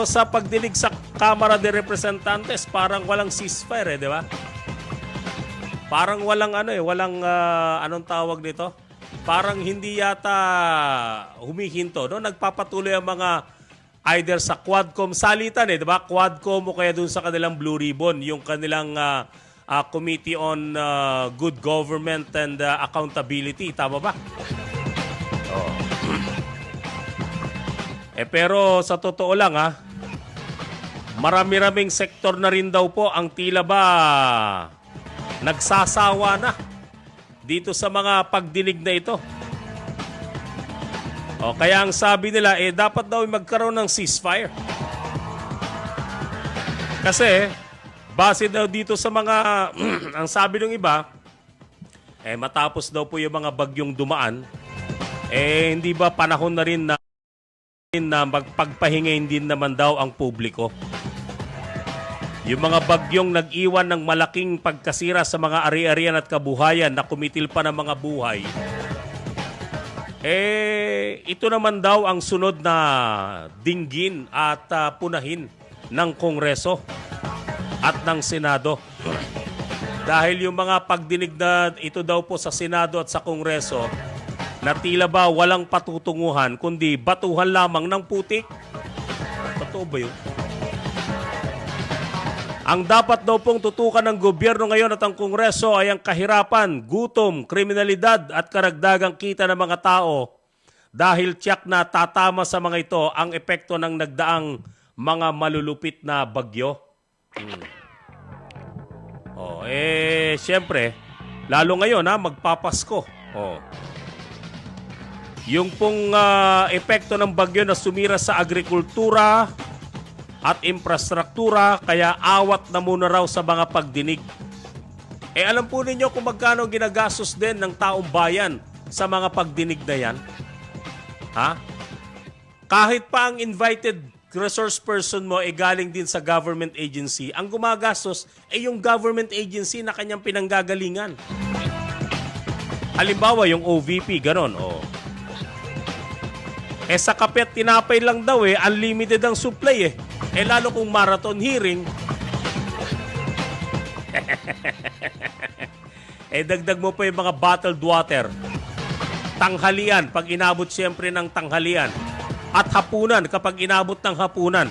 Sa pagdinig sa Kamara de Representantes, parang walang ceasefire, di ba? Parang walang walang anong tawag nito? Parang hindi yata humihinto, no? Nagpapatuloy ang mga either sa Quadcom salitan, di ba? Quadcom o kaya dun sa kanilang Blue Ribbon, yung kanilang Committee on Good Government and Accountability, tama ba? Oh. Pero sa totoo lang marami-raming sektor na rin daw po ang tila ba nagsasawa na dito sa mga pagdinig na ito. Kaya ang sabi nila, dapat daw magkaroon ng ceasefire. Kasi, base daw dito sa mga, ang sabi ng iba, matapos daw po yung mga bagyong dumaan, hindi ba panahon na rin na magpagpahingain din naman daw ang publiko. Yung mga bagyong nag-iwan ng malaking pagkasira sa mga ari-arian at kabuhayan na kumitil pa ng mga buhay, ito naman daw ang sunod na dinggin at punahin ng Kongreso at ng Senado. Dahil yung mga pagdinig na ito daw po sa Senado at sa Kongreso, na tila ba walang patutunguhan kundi batuhan lamang ng putik. Totoo ba yun? Ang dapat daw pong tutukan ng gobyerno ngayon at ang Kongreso ay ang kahirapan, gutom, kriminalidad at karagdagang kita ng mga tao dahil tiyak na tatama sa mga ito ang epekto ng nagdaang mga malulupit na bagyo. Siyempre, lalo ngayon magpapasko. Yung pong epekto ng bagyo na sumira sa agrikultura at infrastruktura, kaya awat na muna raw sa mga pagdinig. Alam po ninyo kung magkano ginagastos din ng taong bayan sa mga pagdinig na yan? Kahit pa ang invited resource person mo galing din sa government agency, ang gumagastos yung government agency na kanyang pinanggagalingan. Halimbawa, yung OVP, ganon. Sa kape at tinapay lang daw unlimited ang supply lalo kung marathon hearing. Dagdag mo pa yung mga bottled water. Tanghalian, pag inabot siyempre ng tanghalian. At hapunan, kapag inabot ng hapunan.